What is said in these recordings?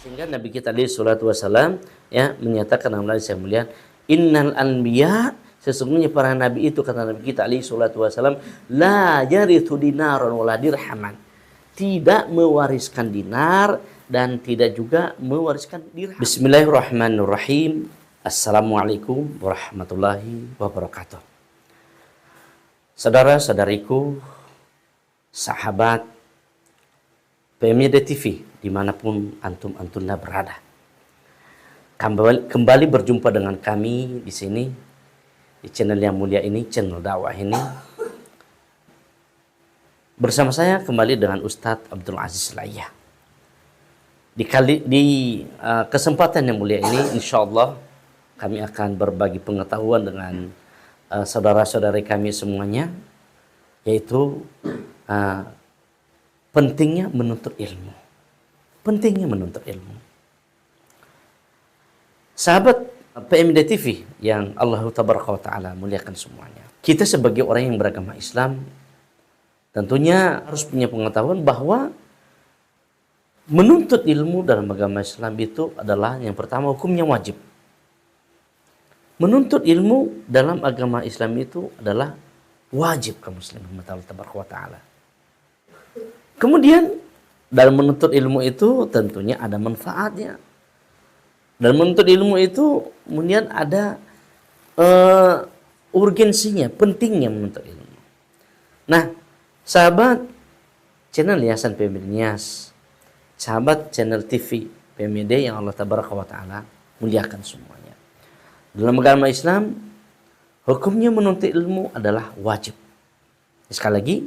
Sehingga Nabi kita alaihi salatu wasalam ya menyatakan dalam hadis yang mulia, innal anbiya, sesungguhnya para nabi itu, kata Nabi kita alaihi salatu wasalam, la yarithu dinaron wala dirhaman, tidak mewariskan dinar dan tidak juga mewariskan dirham. Bismillahirrahmanirrahim. Assalamualaikum warahmatullahi wabarakatuh. Saudara-saudariku, sahabat PMYD TV dimanapun antum-antumnya berada, kembali berjumpa dengan kami di sini di channel yang mulia ini, channel dakwah ini. Bersama saya kembali dengan Ustadz Abdul Aziz Layyah. Di kesempatan yang mulia ini, insya Allah kami akan berbagi pengetahuan dengan saudara-saudari kami semuanya, yaitu pentingnya menuntut ilmu. Pentingnya menuntut ilmu. Sahabat PMYD TV yang Allah Tabaraka wa Ta'ala muliakan semuanya, kita sebagai orang yang beragama Islam tentunya harus punya pengetahuan bahwa menuntut ilmu dalam agama Islam itu adalah yang pertama, hukumnya wajib. Menuntut ilmu dalam agama Islam itu adalah wajib kaum muslimin Allah Tabaraka wa Ta'ala. Kemudian dalam menuntut ilmu itu tentunya ada manfaatnya. Dan menuntut ilmu itu kemudian ada urgensinya, pentingnya menuntut ilmu. Nah, sahabat channel Yayasan PMYD Nias, sahabat channel TV PMYD yang Allah Tabaraka wa Ta'ala muliakan semuanya. Dalam agama Islam, hukumnya menuntut ilmu adalah wajib. Sekali lagi,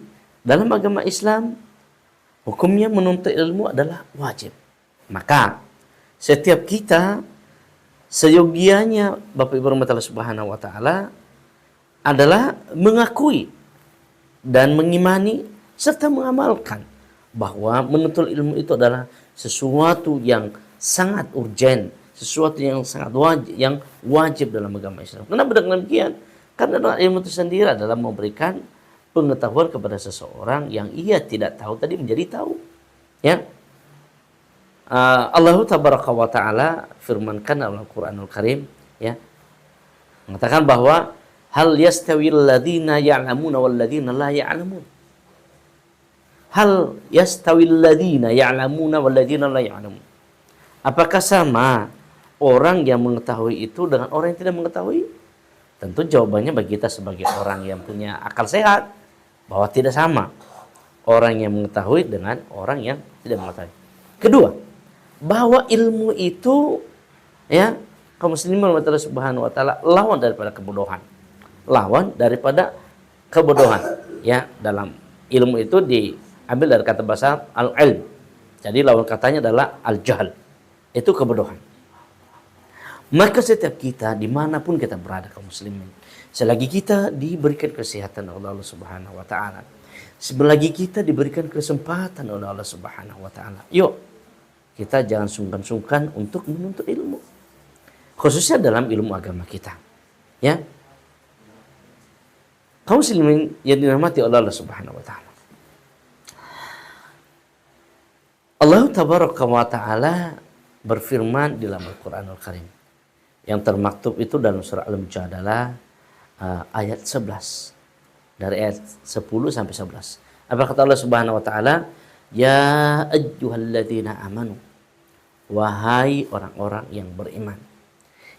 dalam agama Islam, hukumnya menuntut ilmu adalah wajib. Maka setiap kita seyogianya Bapak Ibu rahmati Allah Subhanahu wa Ta'ala adalah mengakui dan mengimani serta mengamalkan bahwa menuntut ilmu itu adalah sesuatu yang sangat urgen, sesuatu yang sangat wajib dalam agama Islam. Kenapa dengan demikian? Karena ilmu itu sendiri adalah memberikan pengetahuan kepada seseorang yang ia tidak tahu tadi menjadi tahu. Ya, Allah Tabaraka wa Ta'ala firmankan dalam Al-Quranul Karim, ya, mengatakan bahwa hal yastawil ladzina ya'lamuna wal ladzina la ya'lamun. Hal yastawil ladzina ya'lamuna wal ladzina la ya'lamun. Apakah sama orang yang mengetahui itu dengan orang yang tidak mengetahui? Tentu jawabannya bagi kita sebagai orang yang punya akal sehat bahwa tidak sama orang yang mengetahui dengan orang yang tidak mengetahui. Kedua, bahwa ilmu itu, ya, kaum muslimin Allah Subhanahu wa Ta'ala, lawan daripada kebodohan. Lawan daripada kebodohan. Ya, dalam ilmu itu diambil dari kata bahasa al-ilm. Jadi lawan katanya adalah al-jahl. Itu kebodohan. Maka setiap kita dimanapun kita berada kaum muslimin, selagi kita diberikan kesehatan oleh Allah Subhanahu wa Ta'ala, selagi kita diberikan kesempatan oleh Allah Subhanahu wa Ta'ala, yuk kita jangan sungkan-sungkan untuk menuntut ilmu, khususnya dalam ilmu agama kita. Ya, kaum muslimin yang dirahmati oleh Allah Subhanahu wa Ta'ala, Allah Tabaraka wa Ta'ala berfirman di dalam Al-Quranul Karim yang termaktub itu dalam surah Al-Mujadalah ayat 11, dari ayat 10 sampai 11. Apa kata Allah Subhanahu wa Ta'ala? Ya ayyuhalladzina amanu, wahai orang-orang yang beriman,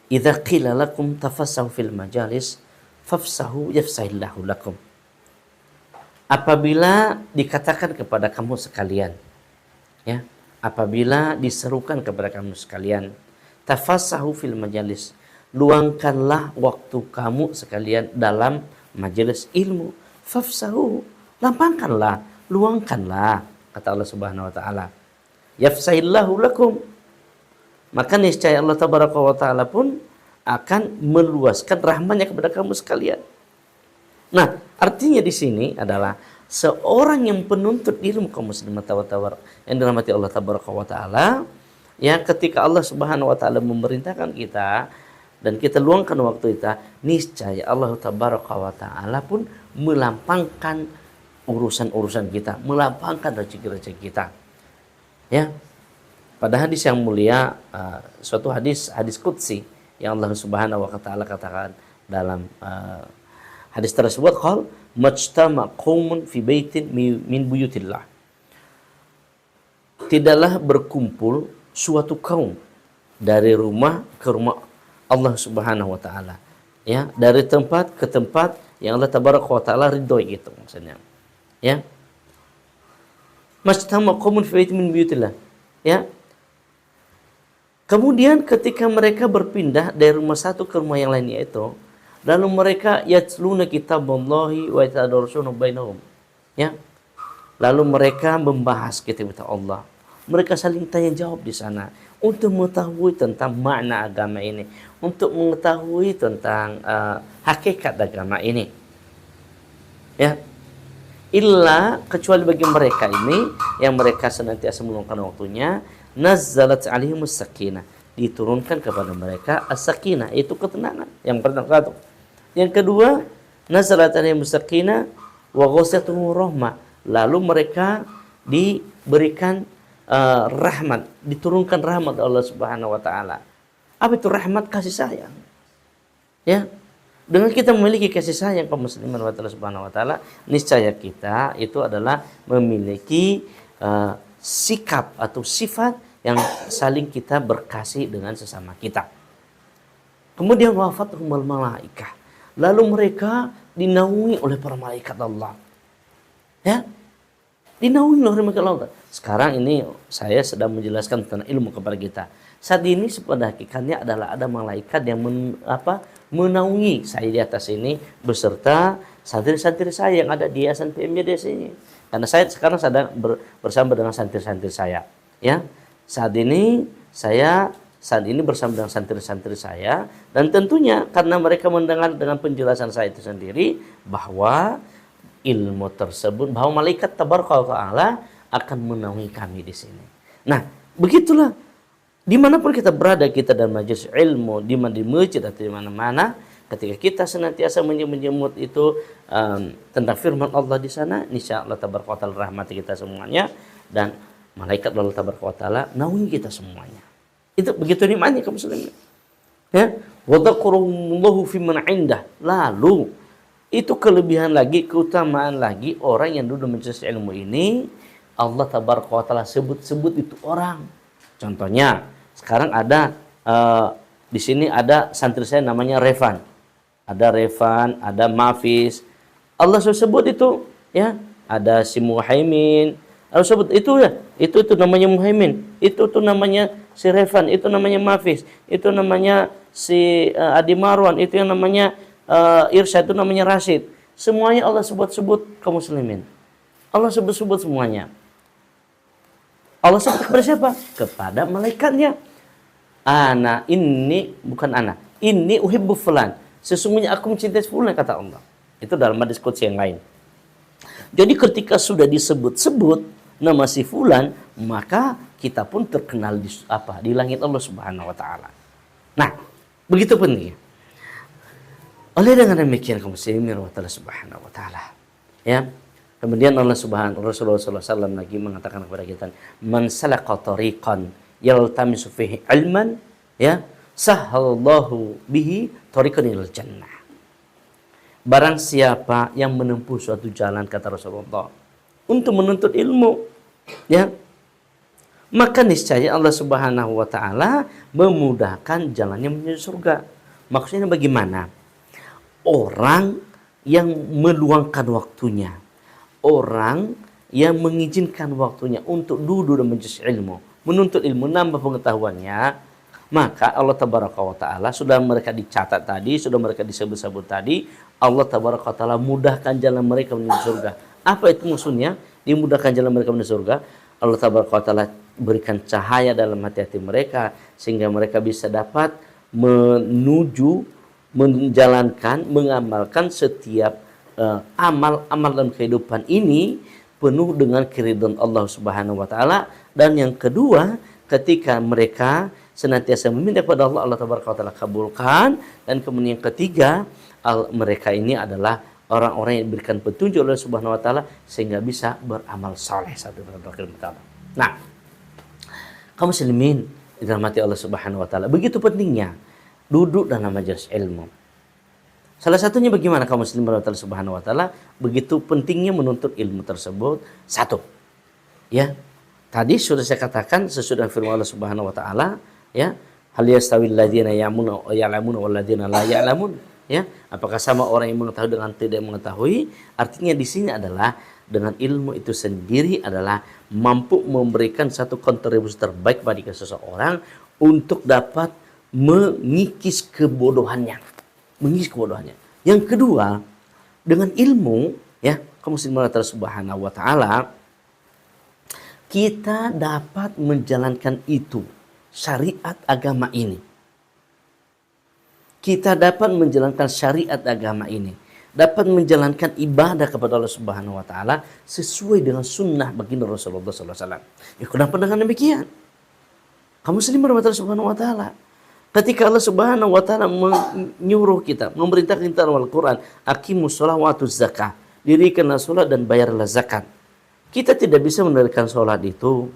idza qila lakum tafassahu fil majalis fafsahu yafsahillahu lakum. Apabila dikatakan kepada kamu sekalian, ya, apabila diserukan kepada kamu sekalian, tafassahu fil majalis, luangkanlah waktu kamu sekalian dalam majelis ilmu. Fafsahu, lapangkanlah, luangkanlah, kata Allah Subhanahu wa Ta'ala. Yafsahillahu lakum, maka niscaya Allah Tabaraka wa Ta'ala pun akan meluaskan rahmatnya kepada kamu sekalian. Nah, artinya di sini adalah seorang yang penuntut ilmu kaum muslimin yang dirahmati Allah Tabaraka wa Ta'ala, ya, ketika Allah Subhanahu wa Ta'ala memerintahkan kita dan kita luangkan waktu kita, niscaya Allah Tabaraka wa Ta'ala pun melampangkan urusan-urusan kita, melampangkan rezeki-rezeki kita. Ya. Pada hadis yang mulia, suatu hadis qudsi yang Allah Subhanahu wa taala katakan dalam hadis tersebut, qal majtama qaumun fi baitin min buyutillah. Tidaklah berkumpul suatu kaum dari rumah ke rumah Allah Subhanahu wa taala. Ya, dari tempat ke tempat yang Allah tabaraka wa taala ridhoi, itu maksudnya. Ya. Majtama qaumun fi baitin min buyutillah. Ya. Kemudian ketika mereka berpindah dari rumah satu ke rumah yang lainnya itu, lalu mereka yatluna kitaballahi wa yatadarusuna bainahum. Ya. Lalu mereka membahas kitab Allah. Mereka saling tanya jawab di sana untuk mengetahui tentang makna agama ini, untuk mengetahui tentang hakikat agama ini. Ya. Illa kecuali bagi mereka ini yang mereka senantiasa meluangkan waktunya, nazzalat alaihimus sakinah, diturunkan kepada mereka as-sakinah, itu ketenangan. Yang pertama. Yang kedua, nazzalat alaihimus sakinah wa ghasyatuhum rahmah, lalu mereka diberikan rahmat, diturunkan rahmat Allah Subhanahu wa taala. Apa itu rahmat? Kasih sayang. Ya. Dengan kita memiliki kasih sayang kaum muslimin wa ta'ala Subhanahu wa taala, niscaya kita itu adalah memiliki sikap atau sifat yang saling kita berkasih dengan sesama kita. Kemudian wafatuhumul malaikah, lalu mereka dinaungi oleh para malaikat Allah. Ya, dinaungi oleh malaikat Allah. Sekarang ini saya sedang menjelaskan tentang ilmu kepada kita. Saat ini pada hakikatnya adalah ada malaikat yang menaungi saya di atas ini beserta santri-santri saya yang ada di Yayasan PMJ di sini. Karena saya sekarang sedang bersama dengan santri-santri saya. Ya, saat ini bersama dengan santri-santri saya, dan tentunya karena mereka mendengar dengan penjelasan saya itu sendiri bahwa ilmu tersebut, bahwa malaikat tabaraka wa taala akan menaungi kami di sini. Nah, begitulah. Dimanapun kita berada, kita dalam majelis ilmu, di masjid atau di mana-mana, ketika kita senantiasa menjemut itu tentang firman Allah di sana, insyaallah tabaraka wa taala rahmati kita semuanya, dan malaikat Allah tabaraka wa taala naungi kita semuanya. Itu begitu nikmatnya kaum muslimin. Ya, wa dzakruhumullahu fi man indah. Lalu itu kelebihan lagi, keutamaan lagi orang yang duduk majelis ilmu ini, Allah tabaraka wa taala sebut-sebut itu orang. Contohnya, sekarang ada di sini ada santri saya namanya Revan. Ada Revan, ada Mafis. Allah sebut itu, ya. Ada si Muhaimin. Allah sebut itu, ya. Itu namanya Muhaimin. Itu namanya si Revan, itu namanya Mafis. Itu namanya si Adi Marwan, itu yang namanya Irsyad, itu namanya Rashid. Semuanya Allah sebut-sebut kaum muslimin. Allah sebut-sebut semuanya. Allah sebut kepada siapa? Kepada malaikatnya. Ini uhibbu fulan. Sesungguhnya aku mencintai fulan, kata Allah. Itu dalam hadis qudsi yang lain. Jadi ketika sudah disebut-sebut nama si fulan, maka kita pun terkenal di langit Allah Subhanahu wa taala. Nah, begitu penting. Oleh dengan demikian kaum muslimin wa ta'ala Subhanahu wa taala. Ya. Kemudian Rasulullah SAW lagi mengatakan kepada kita, man salaka tariqan yaltamisu fihi ilman, ya, sahhalallahu bihi tariqan ilal jannah. Barang siapa yang menempuh suatu jalan, kata Rasulullah, untuk menuntut ilmu, ya, maka niscaya Allah Subhanahu wa taala memudahkan jalannya menuju surga. Maksudnya bagaimana? Orang yang meluangkan waktunya, orang yang mengizinkan waktunya untuk duduk dan menuntut ilmu, nambah pengetahuannya, maka Allah tabaraka wa taala sudah mereka dicatat tadi, sudah mereka disebut-sebut tadi, Allah tabaraka wa taala mudahkan jalan mereka menuju surga. Apa itu maksudnya? Dimudahkan jalan mereka menuju surga. Allah tabaraka wa taala berikan cahaya dalam hati-hati mereka sehingga mereka bisa dapat menjalankan, mengamalkan setiap amal-amal dalam kehidupan ini penuh dengan keridhaan Allah Subhanahu wa taala. Dan yang kedua, ketika mereka senantiasa meminta kepada Allah, Allah tabaraka wa taala kabulkan. Dan kemudian yang ketiga, mereka ini adalah orang-orang yang diberikan petunjuk oleh Subhanahu wa taala sehingga bisa beramal saleh satu. Nah, Kaum muslimin dirahmati Allah Subhanahu wa taala. Begitu pentingnya duduk dalam majelis ilmu. Salah satunya bagaimana kaum muslimin dirahmati Allah Subhanahu wa taala, begitu pentingnya menuntut ilmu tersebut. Satu, ya. Tadi sudah saya katakan sesudah firman Allah Subhanahu wa taala, ya, hal yastawil ladzina ya'lamuna wal ladzina la ya'lamun, ya. Apakah sama orang yang mengetahui dengan tidak mengetahui? Artinya di sini adalah dengan ilmu itu sendiri adalah mampu memberikan satu kontribusi terbaik bagi seseorang untuk dapat mengikis kebodohannya. Mengikis kebodohannya. Yang kedua, dengan ilmu, ya, kaum muslimin Allah Subhanahu wa taala, kita dapat menjalankan itu, syariat agama ini. Kita dapat menjalankan syariat agama ini. Dapat menjalankan ibadah kepada Allah Subhanahu wa taala sesuai dengan sunnah baginda Rasulullah sallallahu alaihi wasallam. Ya, kenapa dengan demikian? Kaum muslimin Allah Subhanahu wa taala, ketika Allah Subhanahu wa taala menyuruh kita, memerintahkan kita dalam Al-Qur'an, aqimus shalah wa atuz zakah, dirikanlah salat dan bayarlah zakat. Kita tidak bisa mendirikan salat itu,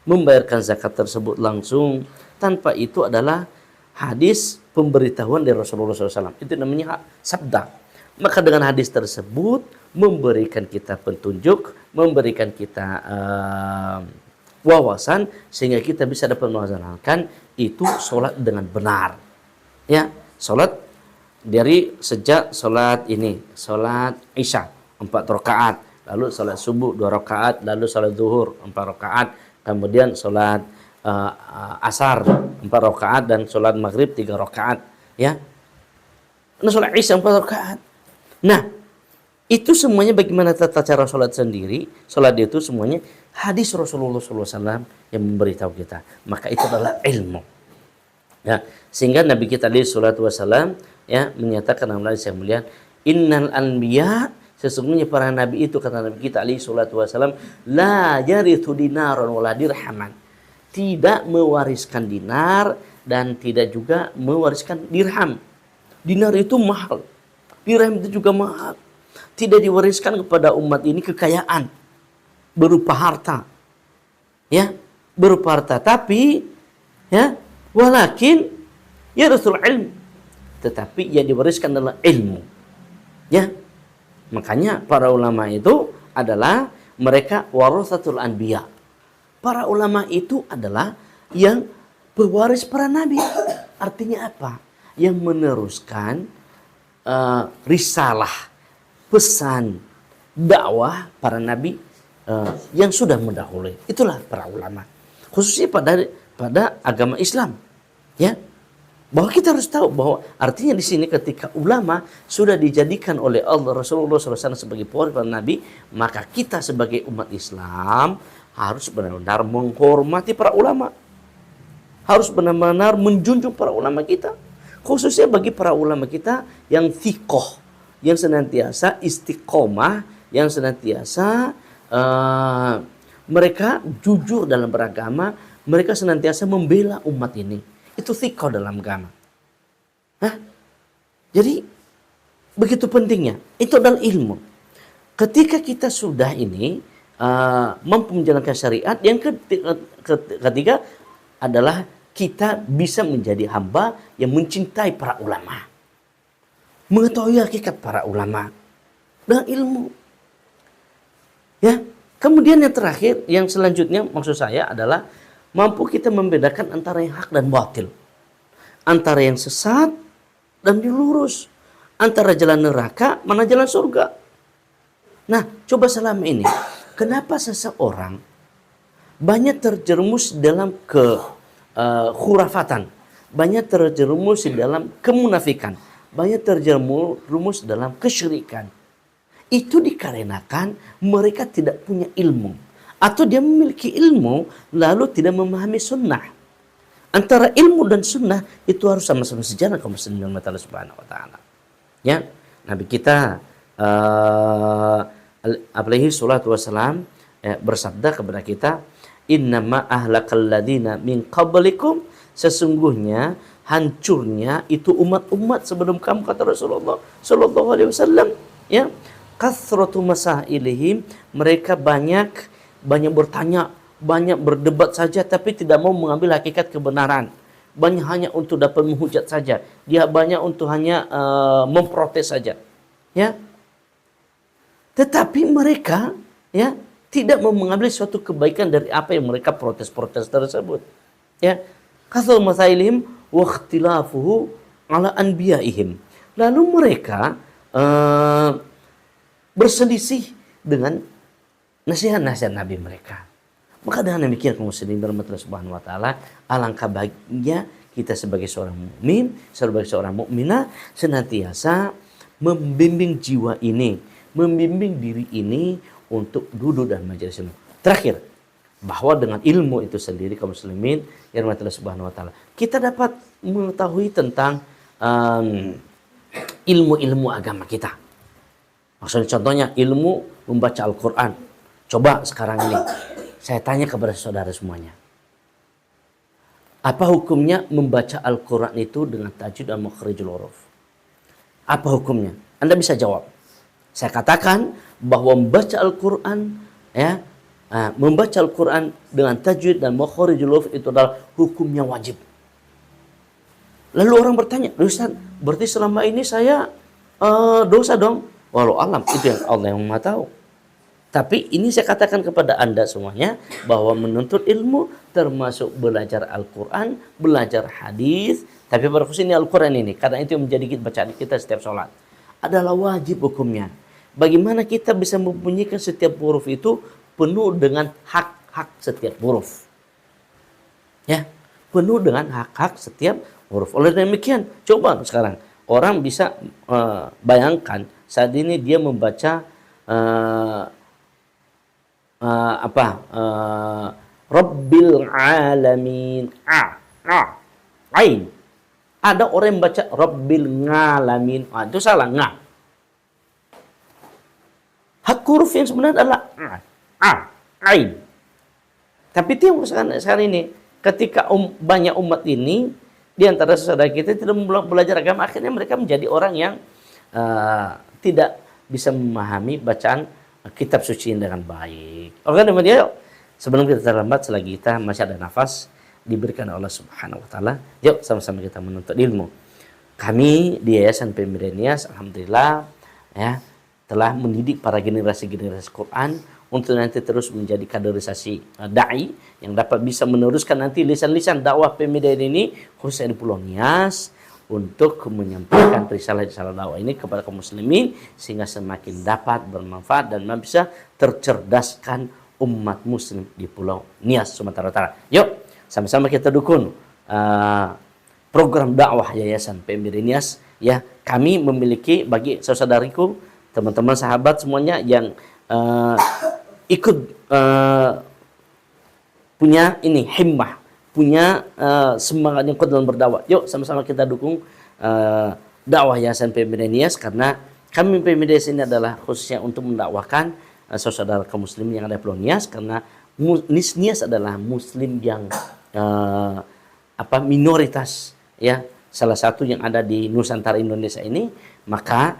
membayarkan zakat tersebut langsung tanpa itu adalah hadis pemberitahuan dari Rasulullah SAW. Itu namanya sabda. Maka dengan hadis tersebut memberikan kita petunjuk, memberikan kita wawasan sehingga kita bisa dapat melaksanakan itu sholat dengan benar. Ya, sholat dari sejak sholat ini, sholat Isya 4 rakaat, lalu sholat subuh 2 rakaat, lalu sholat zuhur 4 rakaat, kemudian sholat asar 4 rakaat dan sholat maghrib 3 rakaat. Ya, nah, sholat Isya 4 rakaat. Nah, itu semuanya bagaimana tata cara sholat sendiri. Sholat itu semuanya hadis Rasulullah SAW yang memberitahu kita. Maka itu adalah ilmu. Ya, sehingga Nabi kita alaihi salatu wasallam, ya, menyatakan dalam hadis yang mulia, innal anbiya, sesungguhnya para nabi itu, kata Nabi kita alaihi salatu wasallam, la yarithu dinaran wala dirhaman. Tidak mewariskan dinar dan tidak juga mewariskan dirham. Dinar itu mahal. Dirham itu juga mahal. Tidak diwariskan kepada umat ini kekayaan berupa harta. Ya, berupa harta. Tapi, ya, walakin ya rasul ilm. Tetapi yang diwariskan adalah ilmu. Ya. Makanya para ulama itu adalah mereka warathatul anbiya. Para ulama itu adalah yang pewaris para nabi. Artinya apa? Yang meneruskan risalah, pesan, dakwah para nabi yang sudah mendahului. Itulah para ulama. Khususnya pada agama Islam. Ya. Bahwa kita harus tahu bahwa artinya di sini ketika ulama sudah dijadikan oleh Allah Rasulullah SAW sebagai pewaris para nabi, maka kita sebagai umat Islam harus benar-benar menghormati para ulama. Harus benar-benar menjunjung para ulama kita. Khususnya bagi para ulama kita yang thiqoh, yang senantiasa istiqomah, yang senantiasa mereka jujur dalam beragama, mereka senantiasa membela umat ini. Itu thiqoh dalam agama. Hah? Jadi begitu pentingnya. Itu adalah ilmu. Ketika kita sudah ini mampu menjalankan syariat, yang ketiga adalah kita bisa menjadi hamba yang mencintai para ulama. Mengetahui hakikat para ulama dengan ilmu. Ya. Kemudian yang terakhir, yang selanjutnya maksud saya adalah mampu kita membedakan antara yang hak dan batil. Antara yang sesat dan yang lurus. Antara jalan neraka, mana jalan surga. Nah, coba selama ini, kenapa seseorang banyak terjerumus dalam khurafatan, banyak terjerumus dalam kemunafikan, banyak terjerumus dalam kesyirikan? Itu dikarenakan mereka tidak punya ilmu, atau dia memiliki ilmu lalu tidak memahami sunnah. Antara ilmu dan sunnah itu harus sama-sama sejalan kaum muslimin Allah Subhanahu wa taala. Ya, Nabi kita alaihi salatu wasalam bersabda kepada kita, innama ahlakal ladina min qablikum, sesungguhnya hancurnya itu umat-umat sebelum kamu, kata Rasulullah sallallahu alaihi wasallam. Ya, kathratu masailihim, mereka banyak bertanya banyak berdebat saja tapi tidak mau mengambil hakikat kebenaran. Banyak hanya untuk dapat menghujat saja. Dia banyak untuk hanya memprotes saja. Ya. Tetapi mereka ya tidak mau mengambil suatu kebaikan dari apa yang mereka protes-protes tersebut. Ya. Kathul masailihim wa ikhtilafuhu ala anbiyaihim. Lalu mereka berselisih dengan nasihat-nasihat Nabi mereka. Maka dengan demikian kaum muslimin berahmatullah subhanahu wa ta'ala, alangkah baiknya kita sebagai seorang mukmin, sebagai seorang mukminah senantiasa membimbing jiwa ini, membimbing diri ini untuk duduk dan majelis ilmu. Terakhir, bahwa dengan ilmu itu sendiri kaum muslimin yang dirahmati Allah subhanahu wa ta'ala, kita dapat mengetahui tentang ilmu-ilmu agama kita. Maksudnya contohnya ilmu membaca Al-Quran. Coba sekarang ini saya tanya kepada saudara semuanya. Apa hukumnya membaca Al-Quran itu dengan tajwid dan makhrijul huruf? Apa hukumnya? Anda bisa jawab. Saya katakan bahwa membaca Al-Quran, ya, membaca Al-Quran dengan tajwid dan makhrijul huruf itu adalah hukumnya wajib. Lalu orang bertanya, Ustaz, berarti selama ini saya dosa dong? Walau alam, itu yang Allah yang Maha tahu. Tapi ini saya katakan kepada Anda semuanya bahwa menuntut ilmu termasuk belajar Al-Quran, belajar hadis. Tapi pada khusus ini Al-Quran ini, karena itu menjadi bacaan kita setiap sholat, adalah wajib hukumnya. Bagaimana kita bisa membunyikan setiap huruf itu penuh dengan hak-hak setiap huruf. Ya, penuh dengan hak-hak setiap huruf. Oleh demikian, coba sekarang orang bisa bayangkan saat ini dia membaca Rabbil alamin ain. Ada orang yang baca Rabbil ngalamin, itu salah, nga. Hak huruf yang sebenarnya adalah ain. Tapi itu yang sekarang ini, ketika banyak umat ini di antara saudara kita tidak belajar agama, akhirnya mereka menjadi orang yang tidak bisa memahami bacaan kitab suci dengan baik. Oke, kemudian sebelum kita terlambat, selagi kita masih ada nafas diberikan Allah Subhanahu wa taala, yuk sama-sama kita menuntut ilmu. Kami di Yayasan Pemuda Nias, alhamdulillah ya, telah mendidik para generasi-generasi Quran untuk nanti terus menjadi kaderisasi dai yang dapat bisa meneruskan nanti lisan-lisan dakwah Pemuda ini khususnya di Pulau Nias, untuk menyampaikan risalah-risalah dakwah ini kepada kaum muslimin sehingga semakin dapat bermanfaat dan bisa tercerdaskan umat muslim di Pulau Nias, Sumatera Utara. Yuk, sama-sama kita dukung program dakwah Yayasan Pemuda Nias. Ya, kami memiliki bagi saudariku, teman-teman sahabat semuanya yang ikut punya ini himmah, punya semangat yang kuat dalam berdakwah. Yuk sama-sama kita dukung dakwah Yayasan Pemuda Nias, karena kami Pemuda Nias ini adalah khususnya untuk mendakwahkan saudara kaum muslim yang ada di Pulau Nias, karena Nias adalah muslim yang minoritas, ya, salah satu yang ada di Nusantara Indonesia ini. Maka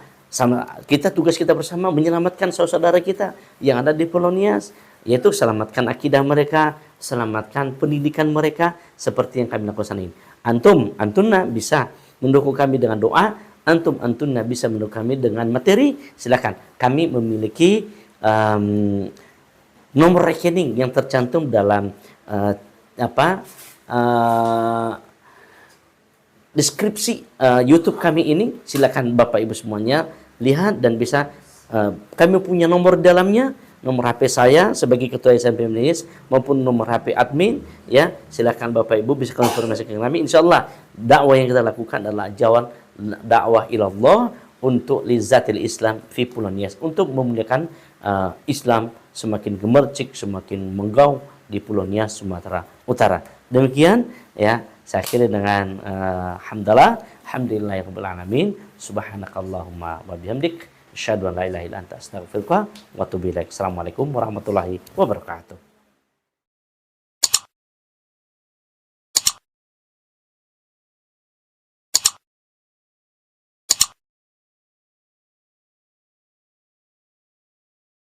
tugas kita bersama menyelamatkan saudara kita yang ada di Pulau Nias, yaitu selamatkan akidah mereka, selamatkan pendidikan mereka seperti yang kami lakukan ini. Antumna bisa mendukung kami dengan doa, antumna bisa mendukung kami dengan materi. Silakan. Kami memiliki nomor rekening yang tercantum dalam deskripsi YouTube kami ini. Silakan Bapak Ibu semuanya lihat dan bisa kami punya nomor dalamnya, nomor HP saya sebagai ketua Yayasan Pemuda Nias maupun nomor HP admin, ya. Silakan Bapak Ibu bisa konfirmasi ke kami. Insyaallah dakwah yang kita lakukan adalah jalan dakwah ilallah untuk lizatil Islam fi Pulau Nias, untuk memuliakan Islam semakin gemercik, semakin menggaung di Pulau Nias, Sumatera Utara. Demikian, ya, saya akhiri dengan alhamdulillahirabbil alamin, subhanakallahumma wa bihamdik, asyhadu an la ilaha illa anta, astaghfiruka wa atubu ilaik. Assalamualaikum warahmatullahi wabarakatuh.